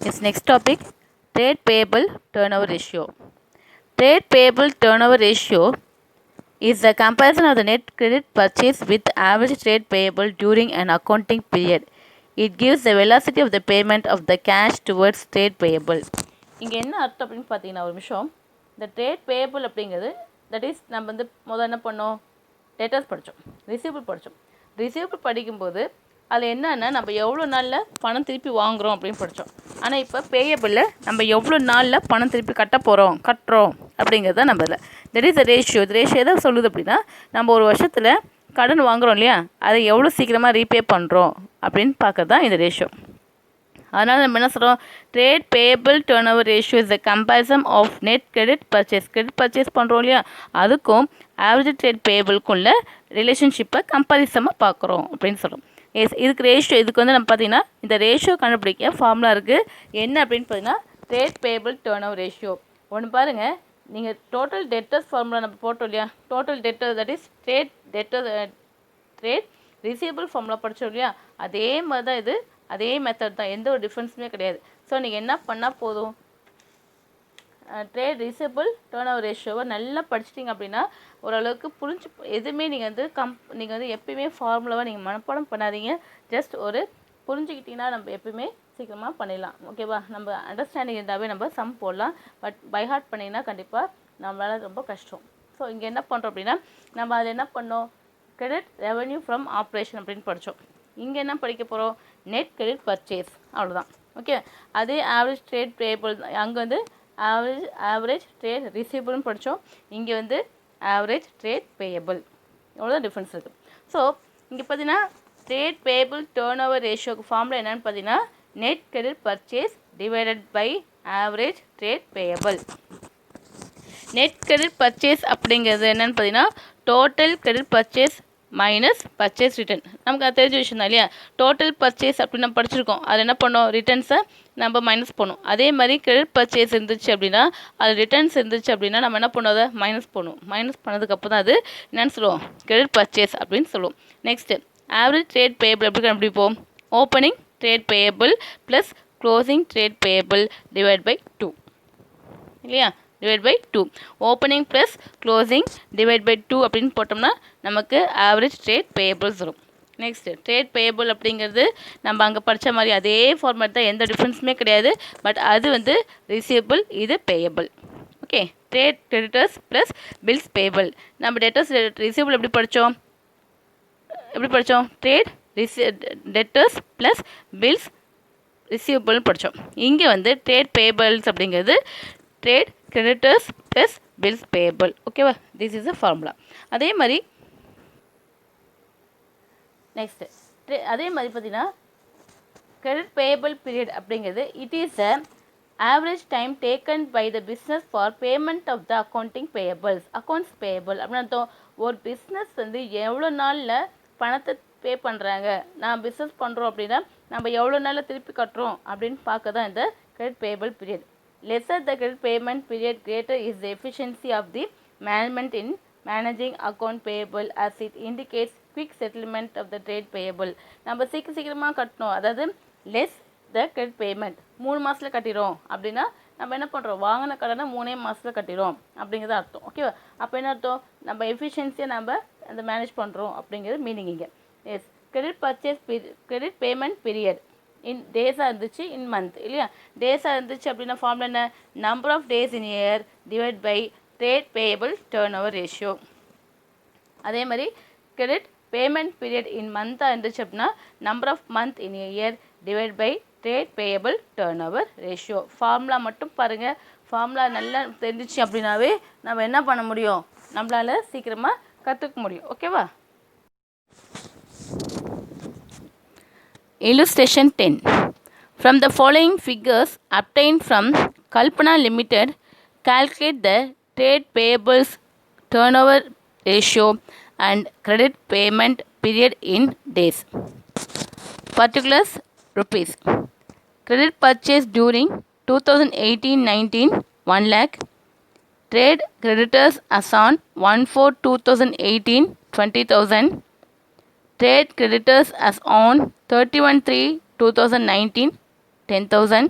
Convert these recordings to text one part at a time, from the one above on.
Yes, next topic, trade payable turnover ratio. Trade payable turnover ratio is the comparison of the net credit purchase with average trade payable during an accounting period. It gives the velocity of the payment of the cash towards trade payable. இங்கே என்ன அர்த்தம் அப்படின்னு பார்த்தீங்கன்னா ஒரு நிமிஷம், இந்த trade payable அப்படிங்கிறது that is நம்ம வந்து முதல்ல என்ன பண்ணோம், டேட்டர்ஸ் படித்தோம், ரிசீவபிள் படித்தோம். ரிசீவபிள் படிக்கும்போது அதில் என்னென்னா நம்ம எவ்வளோ நாளில் பணம் திருப்பி வாங்குகிறோம் அப்படின்னு படித்தோம். ஆனால் இப்போ பேயபிளில் நம்ம எவ்வளோ நாளில் பணம் திருப்பி கட்டுறோம் அப்படிங்கிறது தான் நம்ம இதில் தட் இஸ் த ரேஷியோ. இந்த ரேஷியோ எதாவது சொல்லுது அப்படின்னா நம்ம ஒரு வருஷத்தில் கடன் வாங்குகிறோம் இல்லையா, அதை எவ்வளோ சீக்கிரமாக ரீபே பண்ணுறோம் அப்படின்னு பார்க்கறது தான் இந்த ரேஷியோ. அதனால் நம்ம என்ன சொல்கிறோம், trade payable turnover ratio is the comparison of net credit purchase பண்ணுறோம் இல்லையா, அதுக்கும் ஆவரேஜ் ட்ரேட் பேயபிளுக்குள்ள ரிலேஷன்ஷிப்பை கம்பேரிசமாக பார்க்குறோம் அப்படின்னு சொல்கிறோம். இதுக்கு ரேஷியோ, இதுக்கு வந்து நம்ம பார்த்திங்கன்னா இந்த ரேஷியோ கண்டுபிடிக்க ஃபார்முலா இருக்குது. என்ன அப்படின்னு பார்த்தீங்கன்னா trade payable turnover ratio. ஒன்று பாருங்கள், நீங்கள் டோட்டல் டெட்டர்ஸ் ஃபார்முலா நம்ம போட்டோம் இல்லையா, total deter that is trade receivable formula படித்தோம் இல்லையா, அதே மாதிரி தான் இது, அதே மெத்தட் தான், எந்த ஒரு டிஃப்ரென்ஸுமே கிடையாது. ஸோ நீங்கள் என்ன பண்ணால் போதும், ட்ரேட் ரிசீவபிள் டர்ன் ஓவர் ரேஷியோவை நல்லா படிச்சிட்டிங்க அப்படின்னா ஓரளவுக்கு புரிஞ்சு, எதுவுமே நீங்கள் வந்து எப்பயுமே ஃபார்முலாவை நீங்கள் மனப்பாடம் பண்ணாதீங்க, ஜஸ்ட் ஒரு புரிஞ்சுக்கிட்டிங்கன்னா நம்ம எப்பயுமே சீக்கிரமாக பண்ணிடலாம். ஓகேவா, நம்ம அண்டர்ஸ்டாண்டிங் இருந்தாவே நம்ம சம் போடலாம். பட் பை ஹார்ட் பண்ணிங்கன்னா கண்டிப்பாக நம்மளால் ரொம்ப கஷ்டம். ஸோ இங்கே என்ன பண்ணுறோம் அப்படின்னா நம்ம அதில் என்ன பண்ணோம், கிரெடிட் ரெவன்யூ ஃப்ரம் ஆப்ரேஷன் அப்படின்னு படித்தோம். இங்கே என்ன படிக்க போகிறோம், நெட் கிரெடிட் பர்ச்சேஸ், அவ்வளோதான். ஓகே, அதே ஆவரேஜ் ட்ரேட் பேயபிள், அங்கே வந்து ஆவரேஜ் ட்ரேட் ரிசீவபிள்னு படித்தோம், இங்கே வந்து ஆவரேஜ் ட்ரேட் பேயபிள், எவ்வளோ டிஃப்ரென்ஸ் இருக்குது. ஸோ இங்கே பார்த்தீங்கன்னா ட்ரேட் பேயபிள் டர்ன் ஓவர் ரேஷியோக்கு ஃபார்முலா என்னென்னு பார்த்தீங்கன்னா net credit purchase divided by average trade payable. Net credit purchase அப்படிங்கிறது என்னென்னு பார்த்தீங்கன்னா total credit purchase minus purchase return. நமக்கு அது தெரிஞ்ச விஷயம் தான் இல்லையா, டோட்டல் பர்ச்சேஸ் அப்படின்னு நம்ம படிச்சிருக்கோம், அது என்ன பண்ணோம், ரிட்டர்ன்ஸை நம்ம மைனஸ் பண்ணும். அதே மாதிரி கிரெடிட் பர்ச்சேஸ் இருந்துச்சு அப்படின்னா, அது ரிட்டர்ன்ஸ் இருந்துச்சு அப்படின்னா நம்ம என்ன பண்ணுவோம், அதை மைனஸ் பண்ணுவோம். மைனஸ் பண்ணதுக்கப்புறம் தான் அது என்னென்னு சொல்லுவோம், கிரெடிட் பர்ச்சேஸ் அப்படின்னு சொல்லுவோம். நெக்ஸ்ட்டு ஆவரேஜ் ட்ரேட் பேயபிள் எப்படி கண்டுபிடிப்போம், opening trade payable plus closing trade payable divide by 2 இல்லையா, divide by 2, opening plus closing divide by 2 அப்படின்னு போட்டோம்னா நமக்கு ஆவரேஜ் ட்ரேட் பேயபிள்ஸ் வரும். நெக்ஸ்ட்டு ட்ரேட் பேயபிள் அப்படிங்கிறது நம்ம அங்கே படித்த மாதிரி அதே ஃபார்மேட் தான், எந்த டிஃப்ரென்ஸுமே கிடையாது. பட் அது வந்து ரிசீவபிள், இது payable. Okay, trade creditors plus bills payable. நம்ம டெட்டர்ஸ் ரிசீவபிள் எப்படி படித்தோம், ட்ரேட் டெட்டர்ஸ் ப்ளஸ் பில்ஸ் ரிசீவபிள்னு படித்தோம். இங்கே வந்து ட்ரேட் பேயபிள்ஸ் அப்படிங்கிறது trade creditors plus bills payable. ஓகேவா, திஸ் இஸ் அ ஃபார்முலா. அதே மாதிரி நெக்ஸ்ட்டு அதே மாதிரி பார்த்தீங்கன்னா கிரெடிட் பேயபிள் பீரியட் அப்படிங்கிறது it is a average time taken by the business for payment of the accounts payable அப்படின்னு அர்த்தம். ஒரு பிஸ்னஸ் வந்து எவ்வளோ நாளில் பணத்தை பே பண்ணுறாங்க, நான் பிஸ்னஸ் பண்ணுறோம் அப்படின்னா நம்ம எவ்வளோ நாளில் திருப்பி கட்டுறோம் அப்படின்னு பார்க்க தான் இந்த credit payable period. Lesser the credit payment period, greater is the efficiency of the management in managing account payable as it indicates quick settlement of the trade payable. நம்ம சீக்கிரமாக கட்டணும், அதாவது less the credit payment, 3 மாதத்தில் கட்டிடும் அப்படின்னா நம்ம என்ன பண்ணுறோம், வாங்கின கடனை 3 மாதத்தில் கட்டிடும் அப்படிங்கிறது அர்த்தம். ஓகேவா, அப்போ என்ன அர்த்தம், நம்ம எஃபிஷியன்சியை நம்ம அந்த மேனேஜ் பண்ணுறோம் அப்படிங்கிறது மீனிங் இங்கே. எஸ், கிரெடிட் பேமெண்ட் பீரியட் இன் டேஸாக இருந்துச்சு, இன் மந்த் இல்லையா, டேஸாக இருந்துச்சு அப்படின்னா ஃபார்முலா என்ன, number of days in year divide by trade payable turnover ratio. அதே மாதிரி கிரெடிட் பேமெண்ட் பீரியட் இன் மந்த்தாக இருந்துச்சு அப்படின்னா number of month in year divide by trade payable turnover ratio. Formula மட்டும் பாருங்கள், ஃபார்முலா நல்லா தெரிஞ்சிச்சு அப்படின்னாவே நம்ம என்ன பண்ண முடியும், நம்மளால் சீக்கிரமாக கற்றுக்க முடியும். ஓகேவா. Illustration 10. From the following figures obtained from Kalpana Limited, calculate the trade payables turnover ratio and credit payment period in days. Particulars rupees. Credit purchase during 2018-19 1 lakh. Trade creditors as on 1/4/2018 20,000. Trade creditors as on 31/3/2019 10,000.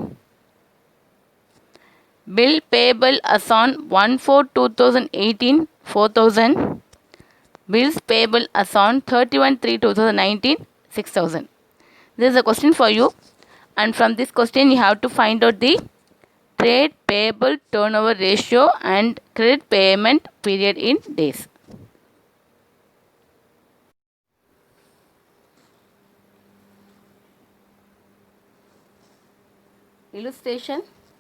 Bill payable as on 1/4/2018 4,000. Bills payable as on 31/3/2019 6,000. This is a question for you, and from this question you have to find out the trade payable turnover ratio and credit payment period in days. Illustration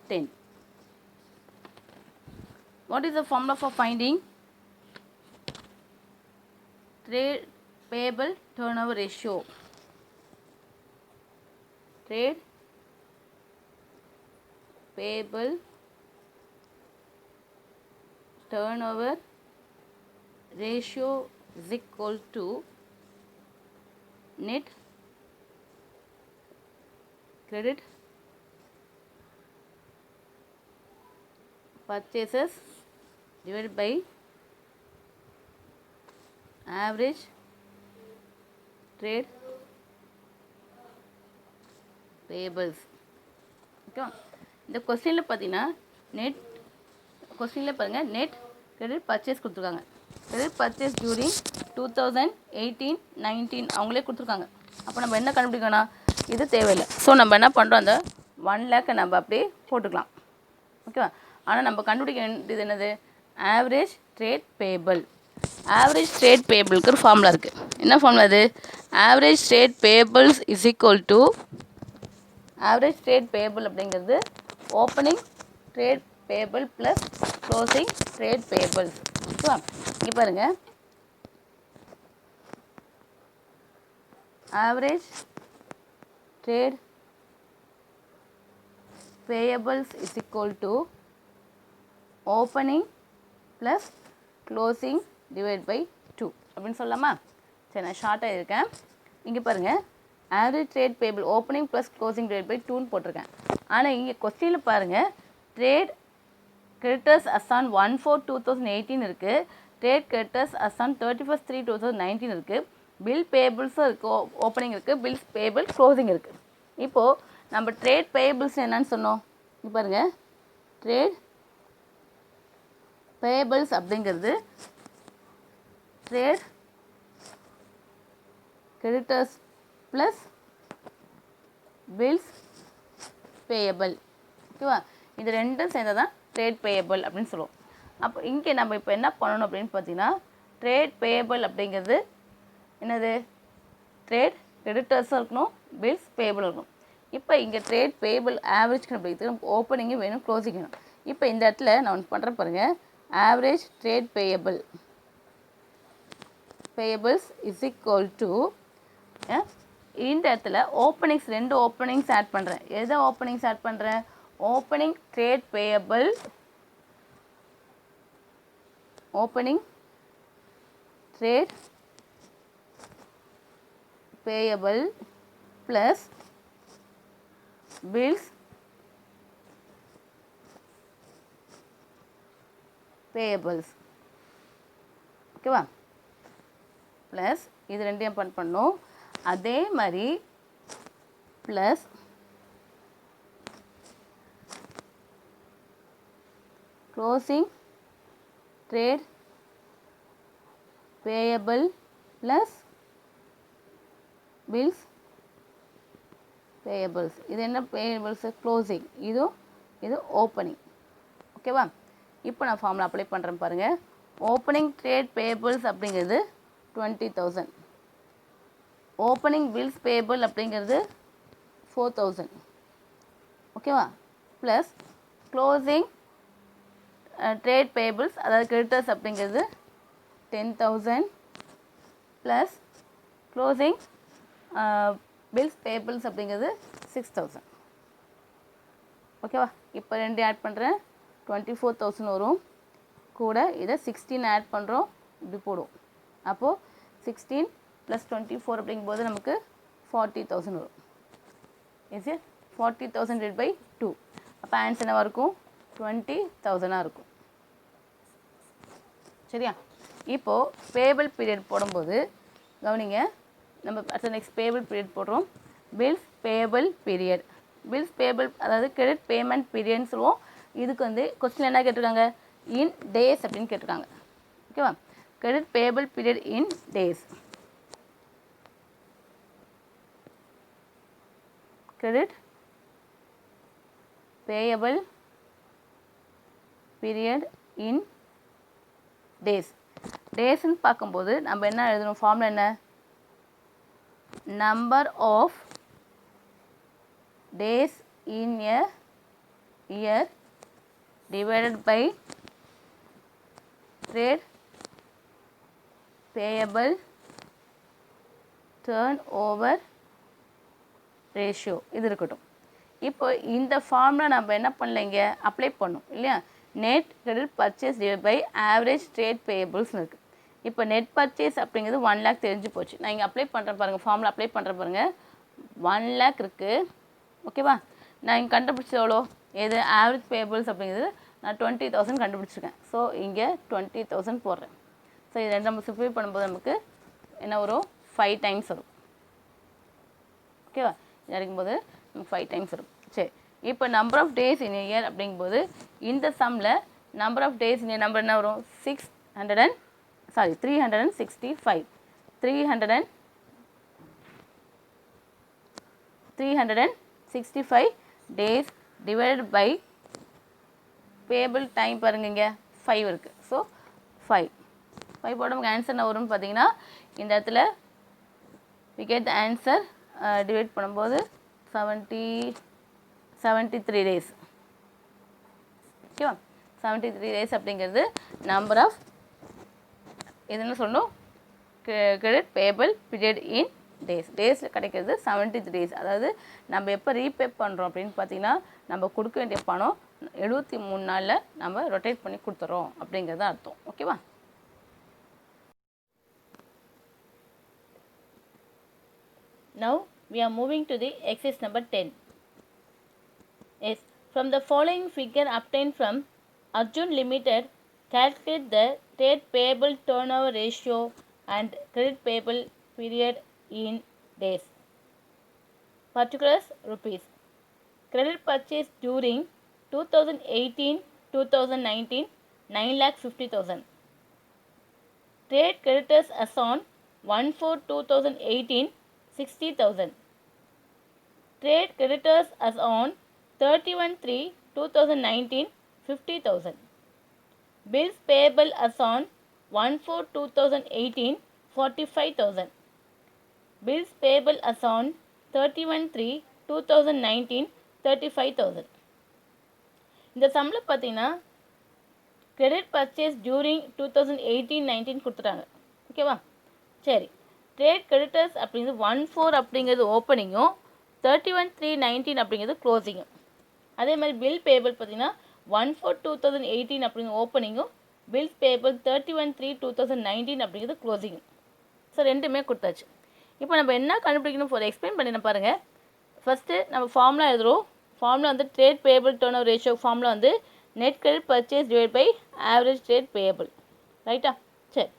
10. What is the formula for finding trade payable turnover ratio? Trade payable turnover ratio is equal to net credit purchases divided by average trade payables. ஓகேவா? இந்த கொஸ்டினில் பார்த்தீங்கன்னா கொஸ்டினில் பாருங்கள் net credit purchase கொடுத்துருக்காங்க. Credit purchase during 2018-19 அவங்களே கொடுத்துருக்காங்க. அப்போ நம்ம என்ன கண்டுபிடிக்கணும்? இது தேவையில்லை. ஸோ நம்ம என்ன பண்ணுறோம், அந்த 1 லேக்கை நம்ம அப்படியே போட்டுக்கலாம். ஓகேவா? ஆனால் நம்ம கண்டுபிடிக்க வேண்டியது என்னது? Average trade payable. Average trade பேபிளுக்கு ஒரு ஃபார்முலா இருக்குது. என்ன ஃபார்முலா அது? Average trade payables is equal to average trade payable அப்படிங்கிறது opening trade payable plus closing trade payables. ஓகேவா? இங்கே பாருங்கள், average trade payables is equal to opening plus closing divided by 2 அப்படின்னு சொல்லலாமா? சரி, நான் ஷார்ட்டாக இருக்கேன். இங்கே பாருங்கள், average trade payable opening plus closing divide by 2ன்னு போட்டிருக்கேன். ஆனால் இங்கே கொஸ்டினில் பாருங்கள், ட்ரேட் கிரெடிட்டர்ஸ் அசான் 1/4/2018 இருக்குது, ட்ரேட் கிரெடிட்டர்ஸ் அசான் 31/3/2019 இருக்குது, பில் பேபிள்ஸும் இருக்குது, ஓப்பனிங் இருக்குது, பில்ஸ் பேபிள் க்ளோசிங் இருக்குது. இப்போது நம்ம ட்ரேட் பேயபிள்ஸ் என்னன்னு சொன்னோம்? இப்போ பாருங்கள், ட்ரேட் பேயபிள்ஸ் அப்படிங்கிறது trade creditors plus bills payable. ஓகேவா? இது ரெண்டும் சேர்ந்தால் தான் ட்ரேட் பேயபிள் அப்படின்னு சொல்லுவோம். அப்போ இங்கே நம்ம இப்போ என்ன பண்ணணும் அப்படின்னு பார்த்தீங்கன்னா, ட்ரேட் பேயபிள் அப்படிங்கிறது என்னது? ட்ரேட் கிரெடிட்டர்ஸும் இருக்கணும், பில்ஸ் பேயபிள் இருக்கணும். இப்போ இங்கே ட்ரேட் பேபிள் ஆவரேஜ் கண்டுபிடிக்கிறது நமக்கு ஓப்பனிங்கும் வேணும், க்ளோசிங் வேணும். இப்போ இந்த இடத்துல நான் ஒன்று பண்ணுறேன் பாருங்கள், average trade payables is equal to இந்த இடத்துல ஓப்பனிங்ஸ், 2 ஓப்பனிங்ஸ் ஆட் பண்ணுறேன். எதை ஓப்பனிங்ஸ் ஆட் பண்ணுறேன்? Opening trade payable, opening trade payable plus bills payables. ஓகேவா? ப்ளஸ் இது ரெண்டையும் பண்ணணும். அதே மாதிரி plus closing trade payable plus bills payables. இது என்ன பேயபிள்ஸ்? க்ளோசிங். இது ஓப்பனிங். ஓகேவா? இப்போ நான் ஃபார்முலா அப்ளை பண்ணுறேன் பாருங்கள். ஓப்பனிங் ட்ரேட் பேயபிள்ஸ் அப்படிங்கிறது 20,000, ஓப்பனிங் பில்ஸ் பேயபிள் அப்படிங்கிறது 4,000. ஓகேவா? ப்ளஸ் க்ளோசிங் ட்ரேட் பேயபிள்ஸ் அதாவது கிரெடிட்டர்ஸ் அப்படிங்கிறது 10,000 ப்ளஸ் க்ளோசிங் பில்ஸ் பேபிள்ஸ் அப்படிங்கிறது 6,000. ஓகேவா? இப்போ 2 ஆட் பண்ணுறேன், 24,000 வரும். கூட இதை 16 ஆட் பண்ணுறோம், இப்படி போடுவோம். அப்போது 16 + 24 அப்படிங்கும்போது நமக்கு 40,000 வரும். Is 40,000 divide by 2. அப்போ ஆன்சர் என்னவாக இருக்கும்? 20,000 இருக்கும். சரியா? இப்போது பேபிள் பீரியட் போடும்போது கவனிங்க, நம்ம அடுத்த நெக்ஸ்ட் பேபிள் பீரியட் போடுறோம். Bills payable period. Bills payable அதாவது கிரெடிட் பேமெண்ட் பீரியட்னு சொல்லுவோம், இதுக்கு வந்து கொஸ்டின் என்ன கேட்டிருக்காங்க, இன் டேஸ் அப்படின்னு கேட்டிருக்காங்க. ஓகேவா, credit payable period in days, credit payable period in days. டேஸ்ன்னு பார்க்கும்போது நம்ம என்ன எழுதணும், ஃபார்முலா என்ன, number of days in a year divided by trade payable turnover ratio இது இருக்கட்டும். இப்போ இந்த ஃபார்முலா நம்ம என்ன பண்ணலைங்க, அப்ளை பண்ணோம் இல்லையா, net credit purchase divide by average trade பேயபிள்ஸ்னு இருக்குது. இப்போ நெட் பர்ச்சேஸ் அப்படிங்கிறது 1 lakh தெரிஞ்சு போச்சு. நான் இங்கே அப்ளை பண்ணுறேன் பாருங்கள், ஃபார்முலா அப்ளை பண்ணுறேன் பாருங்கள், 1 lakh இருக்குது. ஓகேவா, நான் இங்கே கண்டுபிடிச்சது எவ்வளோ, எது ஆவரேஜ் பேயபிள்ஸ் அப்படிங்கிறது நான் 20,000 கண்டுபிடிச்சிருக்கேன். ஸோ இங்கே 20,000 போடுறேன். ஸோ இது ரெண்டு நம்ம சிம்பிளை பண்ணும்போது நமக்கு என்ன வரும், 5 times வரும். ஓகேவா, இது அடிக்கும்போது நமக்கு 5 times வரும். சரி, இப்போ number of days in year அப்படிங்கும்போது இந்த சம்மில் number of days in number என்ன வரும், 365 365 days divided by payable time பாருங்க, இங்கே 5 இருக்குது. ஸோ 5 போட நமக்கு ஆன்சர் என்ன வரும்னு பார்த்தீங்கன்னா, இந்த இடத்துல we get the answer divide பண்ணும்போது 73 days. ஓகேவா, 73 days அப்படிங்கிறது நம்பர் ஆஃப், இது என்ன சொல்லணும், credit payable period in days. டேஸில் கிடைக்கிறது 73 days. அதாவது நம்ம எப்போ ரீபே பண்ணுறோம் அப்படின்னு பார்த்தீங்கன்னா, நம்ம கொடுக்க வேண்டிய பணம் 73 நாளில் நம்ம ரொட்டேட் பண்ணி கொடுத்துறோம் அப்படிங்கிறது அர்த்தம். ஓகேவா, now we are moving to the exercise number 10. Yes, from the following figure obtained from Arjun Limited, calculate the trade payable turnover ratio and credit payable period in days. Particulars rupees. Credit purchase during 2018-2019 9,50,000. Trade creditors as on 1/4/2018 60,000. Trade creditors as on 31/3/2019 50,000. Bills payable as on 1/4/2018 45,000. Bills payable as on 31/3/2019 35,000. இந்த சம்மில் பார்த்தீங்கன்னா credit purchase during 2018-19 கொடுத்துட்டாங்க. ஓகேவா, சரி, trade creditors அப்படிங்கிறது 1/4 அப்படிங்கிறது ஓப்பனிங்கும் 31/3/19 அப்படிங்கிறது க்ளோசிங்கும். அதே மாதிரி பில் பேபிள் பார்த்தீங்கன்னா 1/4/2018 அப்படிங்கிற ஓப்பனிங்கும், பில்ஸ் பேபிள் 31/3/2019 அப்படிங்கிறது க்ளோசிங்கும். ஸோ ரெண்டுமே கொடுத்தாச்சு. இப்போ நம்ம என்ன கண்டுபிடிக்கணும் ஃபார் எக்ஸ்பிளைன் பண்ணி பாருங்கள். ஃபஸ்ட்டு நம்ம ஃபார்முலா எழுதுகிறோம். ஃபார்முலா வந்து trade payable turn ratio formula வந்து net credit purchase divide by average trade payable. ரைட்டா, சரி,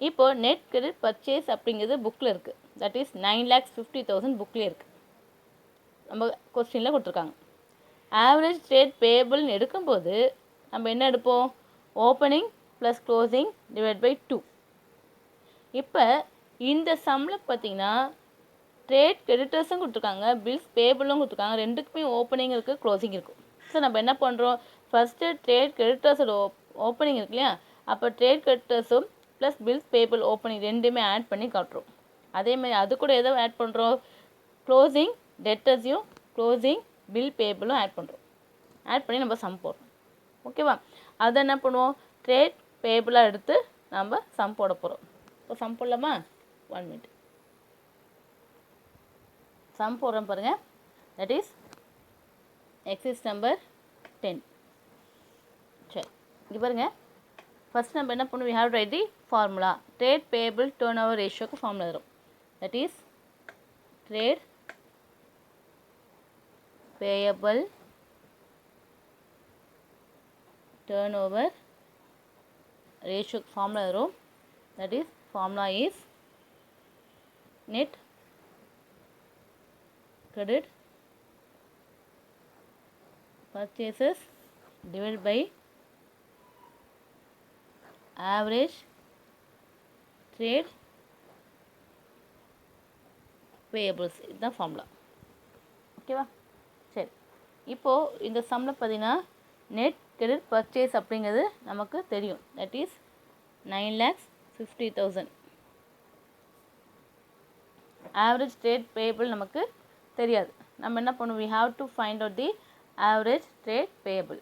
இப்போது நெட் கிரெடிட் பர்ச்சேஸ் அப்படிங்கிறது புக்கில் இருக்குது. தட் இஸ் 9,50,000 புக்லேயே இருக்குது, நம்ம கொஸ்டினில் கொடுத்துருக்காங்க. ஆவரேஜ் ட்ரேட் பேபிள்னு எடுக்கும்போது நம்ம என்ன எடுப்போம், opening plus closing divide by 2. இப்போ இந்த சம்மில் பார்த்தீங்கன்னா ட்ரேட் கிரெடிட்டர்ஸும் கொடுத்துருக்காங்க, பில்ஸ் பேபிளும் கொடுத்துருக்காங்க, ரெண்டுக்குமே ஓப்பனிங் இருக்குது, க்ளோசிங் இருக்கும். ஸோ நம்ம என்ன பண்ணுறோம், ஃபஸ்ட்டு ட்ரேட் கிரெடிட்டர்ஸோட ஓப்பனிங் இருக்கு இல்லையா, அப்போ ட்ரேட் கிரெடிட்டர்ஸும் ப்ளஸ் பில்ஸ் பேபிள் ஓப்பனிங் ரெண்டுமே ஆட் பண்ணி காட்டுறோம். அதேமாதிரி அது கூட எதோ ஆட் பண்ணுறோம், க்ளோசிங் டெட்டர்ஸையும் க்ளோசிங் பில் பேபிளும் ஆட் பண்ணுறோம். ஆட் பண்ணி நம்ம சம் போடுறோம். ஓகேவா, அதை என்ன பண்ணுவோம், ட்ரேட் பேபிளாக எடுத்து நம்ம சம் போட போகிறோம். இப்போ சம் போடலாமா, 1 minute. சம் போடுறோம் பாருங்கள். That is exercise number 10. சரி, இங்கே பாருங்கள். ஃபஸ்ட் நம்ம என்ன பண்ணுவோம், we have to write the formula. Trade payable turnover ratioக்கு ஃபார்முலா வரும். That is trade payable turnover ratioக்கு ஃபார்முலா வரும். That is formula is net credit purchases divided by average trade payables. இதுதான் ஃபார்முலா. ஓகேவா? சரி, இப்போது இந்த சம்மில் பார்த்தீங்கன்னா நெட் கிரெடிட் பர்ச்சேஸ் அப்படிங்கிறது நமக்கு தெரியும். That is 9,50,000. Average trade payable நமக்கு தெரியாது. நம்ம என்ன பண்ணுவோம்? we have to find out the average trade payable.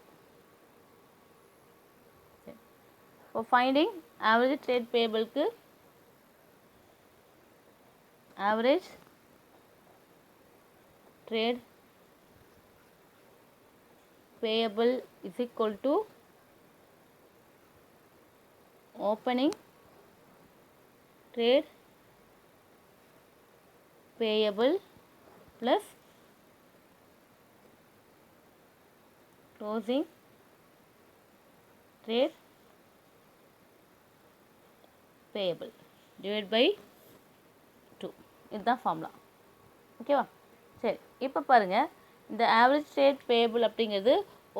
for finding average trade payable க்கு average trade payable is equal to opening trade payable plus closing trade payable divided by 2. இதுதான் formula. ஓகேவா? சரி, இப்போ பாருங்கள், இந்த ஆவரேஜ் ட்ரேட் பேயபிள் அப்படிங்கிறது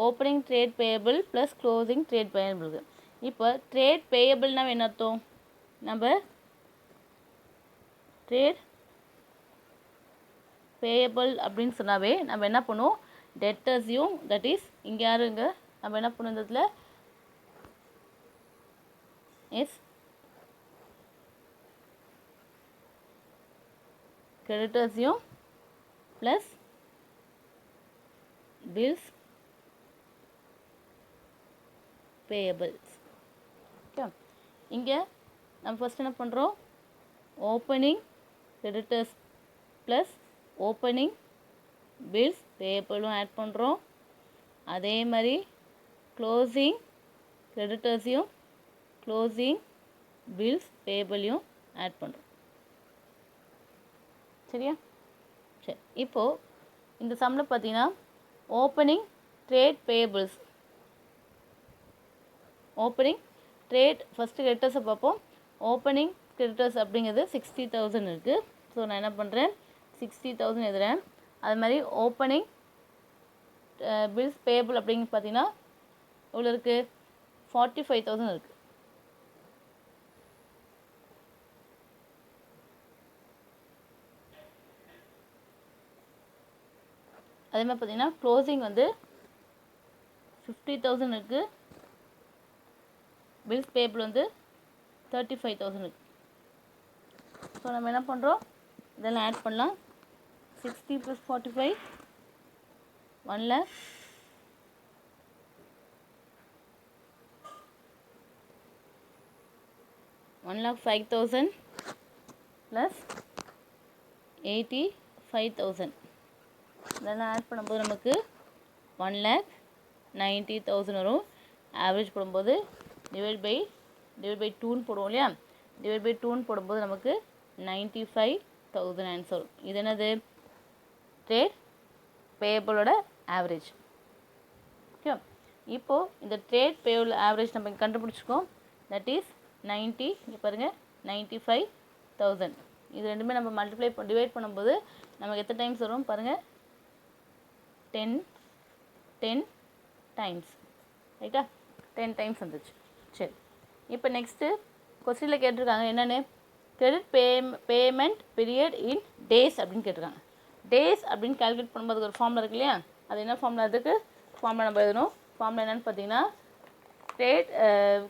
opening trade payable plus closing trade பேயபிளுக்கு. இப்போ ட்ரேட் பேயபிள்னால் என்ன அர்த்தம்? நம்ம ட்ரேட் பேயபிள் அப்படின்னு சொன்னாவே நம்ம என்ன பண்ணுவோம்? டெட்டர்ஸையும், தட் இஸ் இங்கே யாருங்க நம்ம என்ன பண்ணுவோம்? இந்த இடத்துல எஸ் கிரெடிட்டர்ஸையும் ப்ளஸ் bills payables. ஓகே, இங்கே நம்ம ஃபஸ்ட் என்ன பண்ணுறோம்? Opening creditors plus opening bills பேயபிளும் ஆட் பண்ணுறோம். அதே மாதிரி க்ளோசிங் கிரெடிட்டர்ஸையும் க்ளோசிங் பில்ஸ் பேயபிளையும் ஆட் பண்ணுறோம். சரியா? சரி, இப்போது இந்த சம்மில் பார்த்தீங்கன்னா opening trade payables, opening trade first கிரெடிட்டர்ஸை பார்ப்போம். ஓப்பனிங் கிரெடிட்டர்ஸ் அப்படிங்கிறது 60,000 இருக்குது. ஸோ நான் என்ன பண்ணுறேன்? 60,000 எழுதுகிறேன். அது மாதிரி ஓப்பனிங் பில்ஸ் பேயபிள் அப்படிங்கிறது பார்த்தீங்கன்னா எவ்வளோ இருக்குது? 45,000 இருக்குது. அதே மாதிரி பார்த்தீங்கன்னா க்ளோசிங் வந்து 50,000 இருக்குது. பில்ஸ் பேயபிள் வந்து 35,000 இருக்குது. ஸோ நம்ம என்ன பண்ணுறோம்? இதெல்லாம் ஆட் பண்ணலாம். 60 + 45 1 lakh. 1,05,000 ப்ளஸ் 85,000. இதெல்லாம் ஆட் பண்ணும்போது நமக்கு 1,90,000 வரும். ஆவரேஜ் போடும்போது டிவைட் பை 2ன்னு போடுவோம் இல்லையா? டிவைட் பை 2ன்னு போடும்போது நமக்கு 95,000 ஆன்சர் வரும். இது என்னது? Trade பேயபிளோட average. ஓகே, இப்போது இந்த ட்ரேட் பேயபிள் ஆவரேஜ் நம்ம இங்கே கண்டுபிடிச்சிக்கோம். That is 90. இங்கே பாருங்கள், 95,000. இது ரெண்டுமே நம்ம மல்டிப்ளை டிவைட் பண்ணும்போது நமக்கு எத்தனை டைம்ஸ் வரும் பாருங்கள்? 10 டைம்ஸ். ரைட்டா? 10 டைம்ஸ் வந்துச்சு. சரி, இப்போ நெக்ஸ்ட்டு கொஸ்டினில் கேட்டிருக்காங்க என்னென்னு? Credit payment period in days அப்படின்னு கேட்டிருக்காங்க. டேஸ் அப்படின்னு கால்குலேட் பண்ணும்போது ஒரு ஃபார்முலா இருக்கு இல்லையா? அது என்ன ஃபார்முலா? அதுக்கு ஃபார்முலா நம்ம எழுதணும். ஃபார்முலா என்னென்னு பார்த்தீங்கன்னா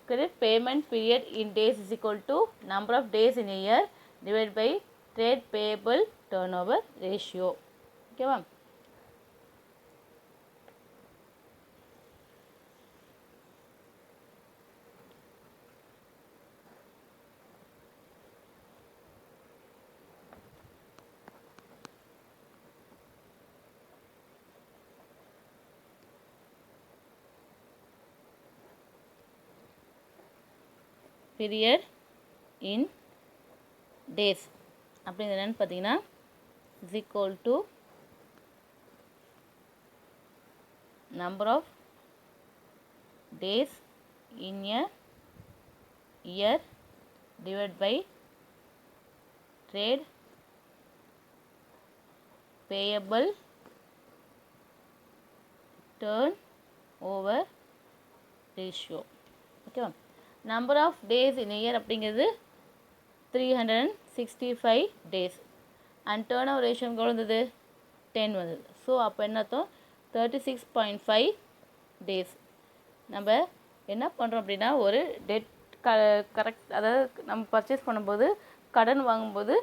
credit payment period in days is equal to number of days in a year divided by trade payable turnover ratio. ஓகேவா? பீரியட் இன் டேஸ் அப்படிங்கிறது என்னென்னு பார்த்தீங்கன்னா is equal to number of days in a year divide by trade payable turnover ratio. ஓகேவா? Number of days in year அப்படிங்கிறது 365 days. And turnover ratio எவ்வளோ வந்தது? 10 வந்தது. So அப்போ என்ன அர்த்தம்? 36.5 டேஸ். நம்ம என்ன பண்ணுறோம் அப்படின்னா, ஒரு டெட் கரெக்ட், அதாவது நம்ம பர்ச்சேஸ் பண்ணும்போது, கடன் வாங்கும்போது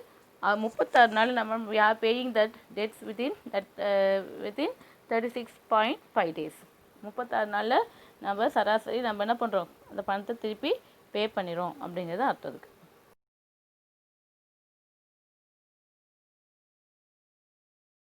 36 நாள் நம்ம paying that debts within 36.5 days. 36 நாளில் நம்ம சராசரி நம்ம என்ன பண்ணுறோம், அந்த பணத்தை திருப்பி பே பண்ணிடுறோம் அப்படிங்கிறது அர்த்தம் அதுக்கு.